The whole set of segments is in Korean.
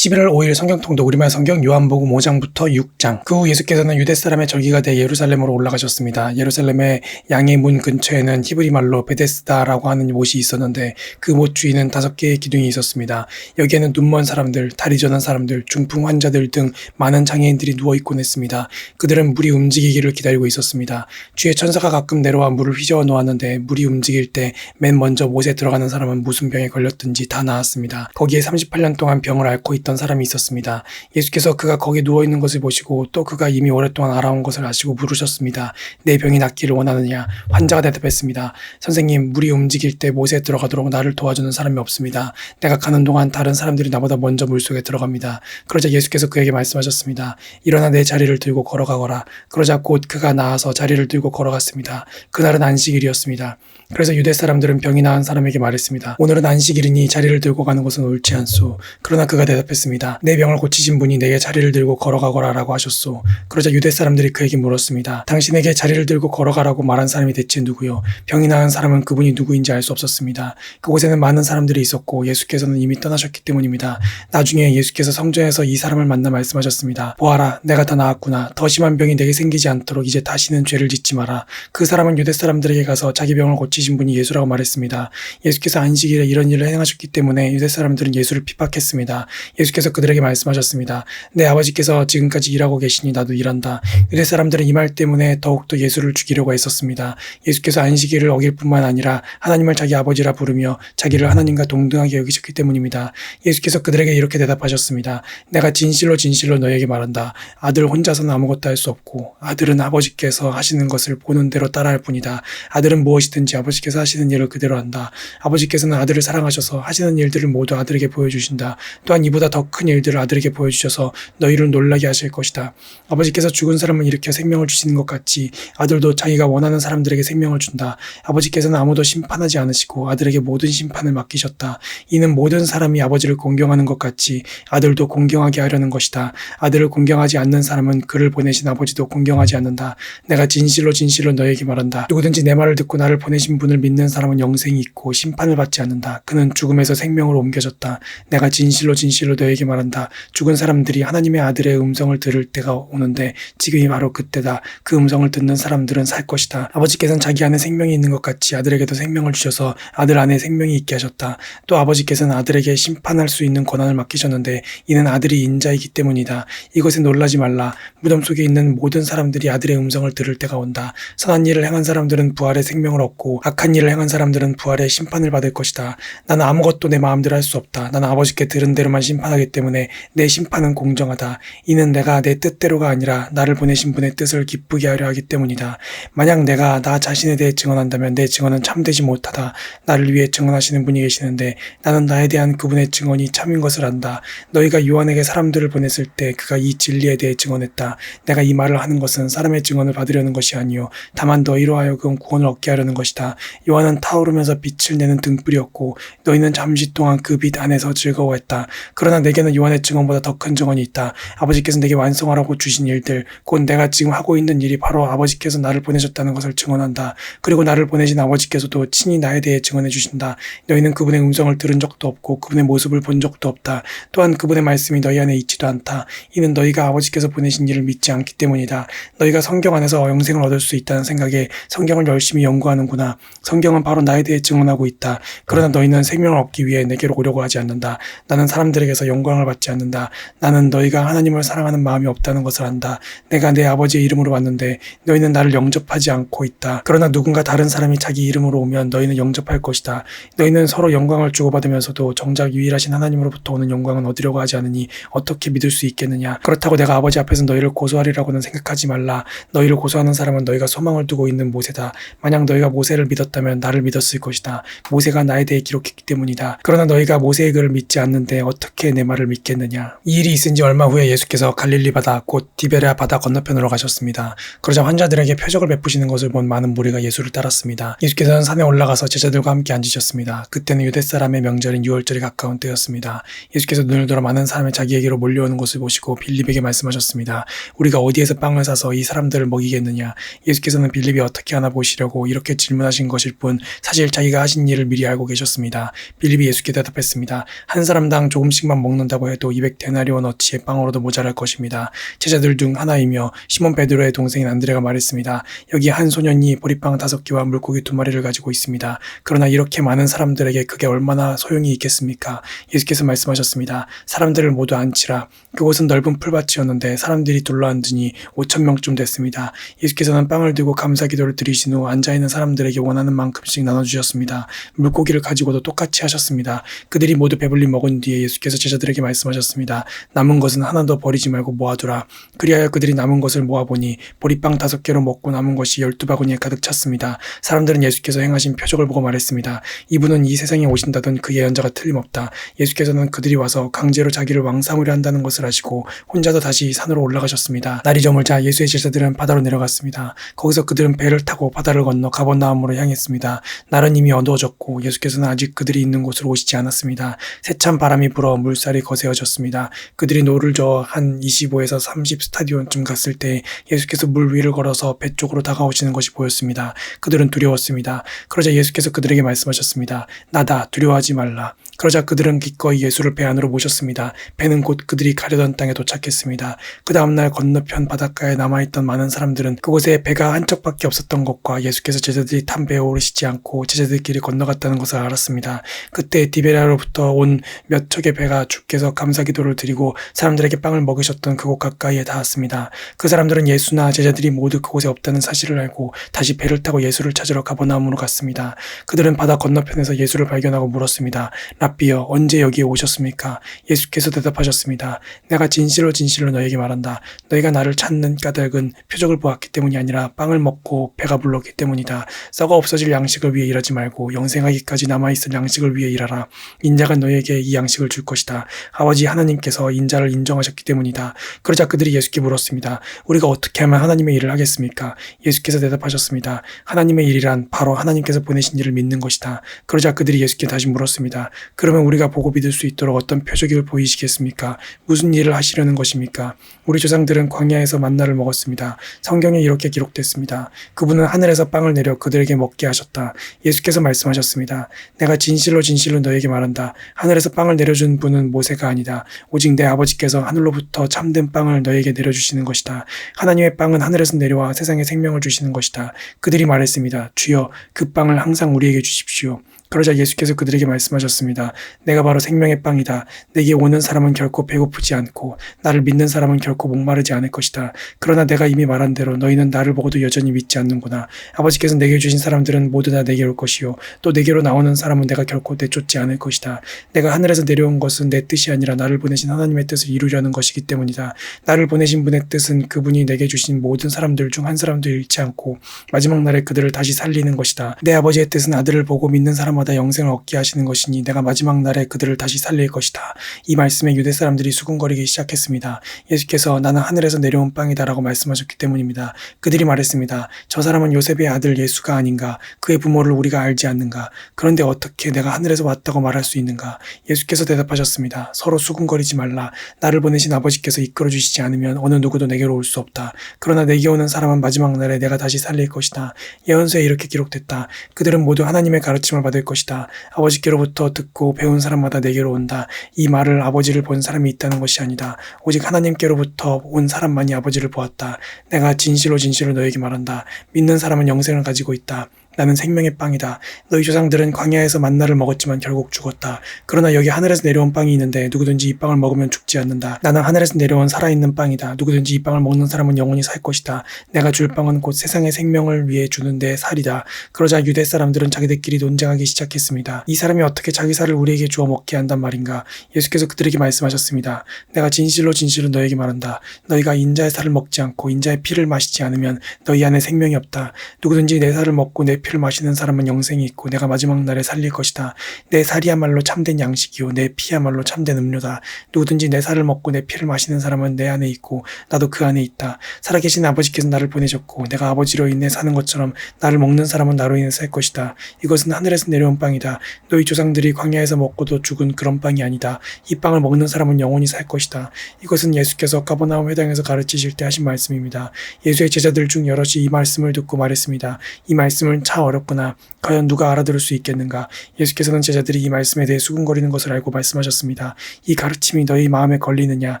11월 5일 성경통독 우리말 성경 요한복음 5장부터 6장. 그 후 예수께서는 유대 사람의 절기가 돼 예루살렘으로 올라가셨습니다. 예루살렘의 양의 문 근처에는 히브리 말로 베데스다라고 하는 못이 있었는데 그 못 주위는 5개의 기둥이 있었습니다. 여기에는 눈먼 사람들, 다리 저는 사람들, 중풍 환자들 등 많은 장애인들이 누워있곤 했습니다. 그들은 물이 움직이기를 기다리고 있었습니다. 주의 천사가 가끔 내려와 물을 휘저어 놓았는데 물이 움직일 때 맨 먼저 못에 들어가는 사람은 무슨 병에 걸렸든지 다 나았습니다. 거기에 38년 동안 병을 앓고 있던 사람이 있었습니다. 예수께서 그가 거기 누워있는 것을 보시고 또 그가 이미 오랫동안 알아온 것을 아시고 물으셨습니다. 내 병이 낫기를 원하느냐? 환자가 대답했습니다. 선생님, 물이 움직일 때 못에 들어가도록 나를 도와주는 사람이 없습니다. 내가 가는 동안 다른 사람들이 나보다 먼저 물속에 들어갑니다. 그러자 예수께서 그에게 말씀하셨습니다. 일어나 내 자리를 들고 걸어가거라. 그러자 곧 그가 나아서 자리를 들고 걸어갔습니다. 그날은 안식일이었습니다. 그래서 유대 사람들은 병이 나은 사람에게 말했습니다. 오늘은 안식일이니 자리를 들고 가는 것은 옳지 않소. 그러나 그가 대답했습니다. 내 병을 고치신 분이 내게 자리를 들고 걸어가거라 라고 하셨소. 그러자 유대 사람들이 그에게 물었습니다. 당신에게 자리를 들고 걸어가라고 말한 사람이 대체 누구요? 병이 나은 사람은 그분이 누구인지 알 수 없었습니다. 그곳에는 많은 사람들이 있었고 예수께서는 이미 떠나셨기 때문입니다. 나중에 예수께서 성전에서 이 사람을 만나 말씀하셨습니다. 보아라, 내가 다 나았구나. 더 심한 병이 내게 생기지 않도록 이제 다시는 죄를 짓지 마라. 그 사람은 유대 사람들에게 가서 자기 병을 고치신 분이 예수라고 말했습니다. 예수께서 안식일에 이런 일을 행하셨기 때문에 유대 사람들은 예수를 핍박했습니다. 예수께서 그들에게 말씀하셨습니다. 내 아버지께서 지금까지 일하고 계시니 나도 일한다. 유대 사람들은 이 말 때문에 더욱더 예수를 죽이려고 했었습니다. 예수께서 안식일을 어길 뿐만 아니라 하나님을 자기 아버지라 부르며 자기를 하나님과 동등하게 여기셨기 때문입니다. 예수께서 그들에게 이렇게 대답하셨습니다. 내가 진실로 진실로 너희에게 말한다. 아들 혼자서는 아무것도 할 수 없고 아들은 아버지께서 하시는 것을 보는 대로 따라할 뿐이다. 아들은 무엇이든지 아버지께서 하시는 일을 그대로 한다. 아버지께서는 아들을 사랑하셔서 하시는 일들을 모두 아들에게 보여주신다. 또한 이보다 더 큰 일들을 아들에게 보여주셔서 너희를 놀라게 하실 것이다. 아버지께서 죽은 사람을 일으켜 생명을 주시는 것 같이 아들도 자기가 원하는 사람들에게 생명을 준다. 아버지께서는 아무도 심판하지 않으시고 아들에게 모든 심판을 맡기셨다. 이는 모든 사람이 아버지를 공경하는 것 같이 아들도 공경하게 하려는 것이다. 아들을 공경하지 않는 사람은 그를 보내신 아버지도 공경하지 않는다. 내가 진실로 진실로 너희에게 말한다. 누구든지 내 말을 듣고 나를 보내신 분을 믿는 사람은 영생이 있고 심판을 받지 않는다. 그는 죽음에서 생명으로 옮겨졌다. 내가 진실로 진실로 너희에게 말한다. 죽은 사람들이 하나님의 아들의 음성을 들을 때가 오는데 지금이 바로 그때다. 그 음성을 듣는 사람들은 살 것이다. 아버지께서는 자기 안에 생명이 있는 것 같이 아들에게도 생명을 주셔서 아들 안에 생명이 있게 하셨다. 또 아버지께서는 아들에게 심판할 수 있는 권한을 맡기셨는데 이는 아들이 인자이기 때문이다. 이것에 놀라지 말라. 무덤 속에 있는 모든 사람들이 아들의 음성을 들을 때가 온다. 선한 일을 행한 사람들은 부활의 생명을 얻고 악한 일을 행한 사람들은 부활의 심판을 받을 것이다. 나는 아무것도 내 마음대로 할 수 없다. 나는 아버지께 들은 대로만 심판하기 때문에 내 심판은 공정하다. 이는 내가 내 뜻대로가 아니라 나를 보내신 분의 뜻을 기쁘게 하려 하기 때문이다. 만약 내가 나 자신에 대해 증언한다면 내 증언은 참되지 못하다. 나를 위해 증언하시는 분이 계시는데 나는 나에 대한 그분의 증언이 참인 것을 안다. 너희가 요한에게 사람들을 보냈을 때 그가 이 진리에 대해 증언했다. 내가 이 말을 하는 것은 사람의 증언을 받으려는 것이 아니요 다만 너희로 하여금 구원을 얻게 하려는 것이다. 요한은 타오르면서 빛을 내는 등불이었고 너희는 잠시 동안 그 빛 안에서 즐거워했다. 그러나 내게는 요한의 증언보다 더 큰 증언이 있다. 아버지께서 내게 완성하라고 주신 일들 곧 내가 지금 하고 있는 일이 바로 아버지께서 나를 보내셨다는 것을 증언한다. 그리고 나를 보내신 아버지께서도 친히 나에 대해 증언해 주신다. 너희는 그분의 음성을 들은 적도 없고 그분의 모습을 본 적도 없다. 또한 그분의 말씀이 너희 안에 있지도 않다. 이는 너희가 아버지께서 보내신 일을 믿지 않기 때문이다. 너희가 성경 안에서 영생을 얻을 수 있다는 생각에 성경을 열심히 연구하는구나. 성경은 바로 나에 대해 증언하고 있다. 그러나 너희는 생명을 얻기 위해 내게로 오려고 하지 않는다. 나는 사람들에게서 영광을 받지 않는다. 나는 너희가 하나님을 사랑하는 마음이 없다는 것을 안다. 내가 내 아버지의 이름으로 왔는데 너희는 나를 영접하지 않고 있다. 그러나 누군가 다른 사람이 자기 이름으로 오면 너희는 영접할 것이다. 너희는 서로 영광을 주고받으면서도 정작 유일하신 하나님으로부터 오는 영광은 얻으려고 하지 않으니 어떻게 믿을 수 있겠느냐. 그렇다고 내가 아버지 앞에서 너희를 고소하리라고는 생각하지 말라. 너희를 고소하는 사람은 너희가 소망을 두고 있는 모세다. 만약 너희가 모세를 믿었다면 나를 믿었을 것이다. 모세가 나에 대해 기록했기 때문이다. 그러나 너희가 모세의 글을 믿지 않는데 어떻게 내 말을 믿겠느냐. 이 일이 있은 지 얼마 후에 예수께서 갈릴리 바다 곧 디베랴 바다 건너편으로 가셨습니다. 그러자 환자들에게 표적을 베푸시는 것을 본 많은 무리가 예수를 따랐습니다. 예수께서는 산에 올라가서 제자들과 함께 앉으셨습니다. 그때는 유대 사람의 명절인 유월절이 가까운 때였습니다. 예수께서 눈을 들어 많은 사람이 자기에게로 몰려오는 것을 보시고 빌립에게 말씀하셨습니다. 우리가 어디에서 빵을 사서 이 사람들을 먹이겠느냐. 예수께서는 빌립이 어떻게 하나 보시려고 이렇게 질문하신 주신 것일 뿐 사실 자기가 하신 일을 미리 알고 계셨습니다. 빌립이 예수께 대답했습니다. 한 사람당 조금씩만 먹는다고 해도 200데나리온어치의 빵으로도 모자랄 것입니다. 제자들 중 하나이며 시몬 베드로의 동생인 안드레가 말했습니다. 여기 한 소년이 보리빵 5개와 물고기 2마리를 가지고 있습니다. 그러나 이렇게 많은 사람들에게 그게 얼마나 소용이 있겠습니까? 예수께서 말씀하셨습니다. 사람들을 모두 앉히라. 그곳은 넓은 풀밭이었는데 사람들이 둘러앉으니 5,000명쯤 됐습니다. 예수께서는 빵을 들고 감사 기도를 드리신 후 앉아있는 사람들에게 원하는 만큼씩 나눠주셨습니다. 물고기를 가지고도 똑같이 하셨습니다. 그들이 모두 배불리 먹은 뒤에 예수께서 제자들에게 말씀하셨습니다. 남은 것은 하나도 버리지 말고 모아두라. 그리하여 그들이 남은 것을 모아보니 보리빵 5개로 먹고 남은 것이 12바구니에 가득 찼습니다. 사람들은 예수께서 행하신 표적을 보고 말했습니다. 이분은 이 세상에 오신다던 그 예언자가 틀림없다. 예수께서는 그들이 와서 강제로 자기를 왕 삼으려 한다는 것을 아시고 혼자도 다시 산으로 올라가셨습니다. 날이 저물자 예수의 제자들은 바다로 내려갔습니다. 거기서 그들은 배를 타고 바다를 건너 가버나움으로 향했습니다. 날은 이미 어두워졌고 예수께서는 아직 그들이 있는 곳으로 오시지 않았습니다. 세찬 바람이 불어 물살이 거세어졌습니다. 그들이 노를 저어 한 25에서 30 스타디온쯤 갔을 때 예수께서 물 위를 걸어서 배 쪽으로 다가오시는 것이 보였습니다. 그들은 두려웠습니다. 그러자 예수께서 그들에게 말씀하셨습니다. 나다, 두려워하지 말라. 그러자 그들은 기꺼이 예수를 배 안으로 모셨습니다. 배는 곧 그들이 가려던 땅에 도착했습니다. 그 다음날 건너편 바닷가에 남아있던 많은 사람들은 그곳에 배가 한 척밖에 없었던 것과 예수께서 제자들이 탄 배에 오르시지 않고 제자들끼리 건너갔다는 것을 알았습니다. 그때 디베랴로부터 온 몇 척의 배가 주께서 감사기도를 드리고 사람들에게 빵을 먹으셨던 그곳 가까이에 닿았습니다. 그 사람들은 예수나 제자들이 모두 그곳에 없다는 사실을 알고 다시 배를 타고 예수를 찾으러 가버나움으로 갔습니다. 그들은 바다 건너편에서 예수를 발견하고 물었습니다. 랍비여, 언제 여기에 오셨습니까? 예수께서 대답하셨습니다. 내가 진실로 진실로 너에게 말한다. 너희가 나를 찾는 까닭은 표적을 보았기 때문이 아니라 빵을 먹고 배가 불렀기 때문이다. 썩어 없어질 양식을 위해 일하지 말고 영생하기까지 남아있을 양식을 위해 일하라. 인자가 너희에게 이 양식을 줄 것이다. 아버지 하나님께서 인자를 인정하셨기 때문이다. 그러자 그들이 예수께 물었습니다. 우리가 어떻게 하면 하나님의 일을 하겠습니까? 예수께서 대답하셨습니다. 하나님의 일이란 바로 하나님께서 보내신 일을 믿는 것이다. 그러자 그들이 예수께 다시 물었습니다. 그러면 우리가 보고 믿을 수 있도록 어떤 표적을 보이시겠습니까? 무슨 일을 하시려는 것입니까? 우리 조상들은 광야에서 만나를 먹었습니다. 성경에 이렇게 기록됐습니다. 그분은 하늘에서 빵을 내려 그들에게 먹게 하셨다. 예수께서 말씀하셨습니다. 내가 진실로 진실로 너에게 말한다. 하늘에서 빵을 내려준 분은 모세가 아니다. 오직 내 아버지께서 하늘로부터 참된 빵을 너에게 내려주시는 것이다. 하나님의 빵은 하늘에서 내려와 세상에 생명을 주시는 것이다. 그들이 말했습니다. 주여, 그 빵을 항상 우리에게 주십시오. 그러자 예수께서 그들에게 말씀하셨습니다. 내가 바로 생명의 빵이다. 내게 오는 사람은 결코 배고프지 않고 나를 믿는 사람은 결코 목마르지 않을 것이다. 그러나 내가 이미 말한 대로 너희는 나를 보고도 여전히 믿지 않는구나. 아버지께서 내게 주신 사람들은 모두 다 내게 올 것이요. 또 내게로 나오는 사람은 내가 결코 내쫓지 않을 것이다. 내가 하늘에서 내려온 것은 내 뜻이 아니라 나를 보내신 하나님의 뜻을 이루려는 것이기 때문이다. 나를 보내신 분의 뜻은 그분이 내게 주신 모든 사람들 중 한 사람도 잃지 않고 마지막 날에 그들을 다시 살리는 것이다. 내 아버지의 뜻은 아들을 보고 믿는 사람마다 영생을 얻게 하시는 것이니 내가 마지막 날에 그들을 다시 살릴 것이다. 이 말씀에 유대 사람들이 수군거리기 시작했습니다. 예수께서 나는 하늘에서 내려온 빵이다 라고 말씀하셨기 때문입니다. 그들이 말했습니다. 저 사람은 요셉의 아들 예수가 아닌가? 그의 부모를 우리가 알지 않는가? 그런데 어떻게 내가 하늘에서 왔다고 말할 수 있는가? 예수께서 대답하셨습니다. 서로 수군거리지 말라. 나를 보내신 아버지께서 이끌어 주시지 않으면 어느 누구도 내게로 올 수 없다. 그러나 내게 오는 사람은 마지막 날에 내가 다시 살릴 것이다. 예언서에 이렇게 기록됐다. 그들은 모두 하나님의 가르침을 받을 것이다. 아버지께로부터 듣고 배운 사람마다 내게로 온다. 이 말을 아버지를 본 사람이 있다는 것이 아니다. 오직 하나님께로부터 온 사람만이 아버지를 보았다. 내가 진실로 진실로 너에게 말한다. 믿는 사람은 영생을 가지고 있다. 나는 생명의 빵이다. 너희 조상들은 광야에서 만나를 먹었지만 결국 죽었다. 그러나 여기 하늘에서 내려온 빵이 있는데 누구든지 이 빵을 먹으면 죽지 않는다. 나는 하늘에서 내려온 살아있는 빵이다. 누구든지 이 빵을 먹는 사람은 영원히 살 것이다. 내가 줄 빵은 곧 세상의 생명을 위해 주는 내 살이다. 그러자 유대 사람들은 자기들끼리 논쟁하기 시작했습니다. 이 사람이 어떻게 자기 살을 우리에게 주어 먹게 한단 말인가? 예수께서 그들에게 말씀하셨습니다. 내가 진실로 진실로 너에게 말한다. 너희가 인자의 살을 먹지 않고 인자의 피를 마시지 않으면 너희 안에 생명이 없다. 누구든지 내 살을 먹고 내 피를 마시는 사람은 영생이 있고 내가 마지막 날에 살릴 것이다. 내 살이야말로 참된 양식이요 내 피야말로 참된 음료다. 누구든지 내 살을 먹고 내 피를 마시는 사람은 내 안에 있고 나도 그 안에 있다. 살아계신 아버지께서 나를 보내셨고 내가 아버지로 인해 사는 것처럼 나를 먹는 사람은 나로 인해 살 것이다. 이것은 하늘에서 내려온 빵이다. 너희 조상들이 광야에서 먹고도 죽은 그런 빵이 아니다. 이 빵을 먹는 사람은 영원히 살 것이다. 이것은 예수께서 가버나움 회당에서 가르치실 때 하신 말씀입니다. 예수의 제자들 중 여럿이 이 말씀을 듣고 말했습니다. 이 말씀을 참 어렵구나. 과연 누가 알아들을 수 있겠는가? 예수께서는 제자들이 이 말씀에 대해 수군거리는 것을 알고 말씀하셨습니다. 이 가르침이 너희 마음에 걸리느냐?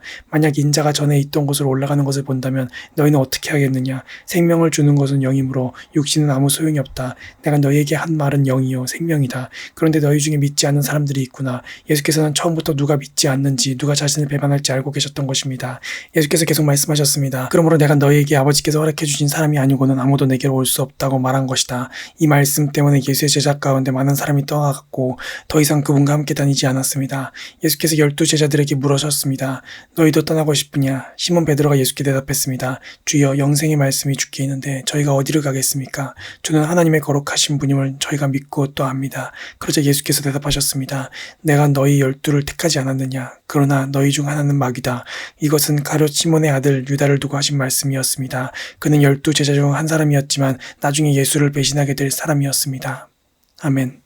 만약 인자가 전에 있던 곳으로 올라가는 것을 본다면 너희는 어떻게 하겠느냐? 생명을 주는 것은 영이므로 육신은 아무 소용이 없다. 내가 너희에게 한 말은 영이요 생명이다. 그런데 너희 중에 믿지 않는 사람들이 있구나. 예수께서는 처음부터 누가 믿지 않는지, 누가 자신을 배반할지 알고 계셨던 것입니다. 예수께서 계속 말씀하셨습니다. 그러므로 내가 너희에게 아버지께서 허락해 주신 사람이 아니고는 아무도 내게로 올 수 없다고 말한 것이다. 이 말씀 때문에 예수의 제자 가운데 많은 사람이 떠나갔고 더 이상 그분과 함께 다니지 않았습니다. 예수께서 12 제자들에게 물으셨습니다. 너희도 떠나고 싶으냐? 시몬 베드로가 예수께 대답했습니다. 주여, 영생의 말씀이 주께 있는데 저희가 어디를 가겠습니까? 주는 하나님의 거룩하신 분임을 저희가 믿고 또 압니다. 그러자 예수께서 대답하셨습니다. 내가 너희 12를 택하지 않았느냐? 그러나 너희 중 하나는 마귀다. 이것은 가룟 시몬의 아들 유다를 두고 하신 말씀이었습니다. 그는 12 제자 중 한 사람이었지만 나중에 예수를 배신하게 될 사람이었습니다. 아멘.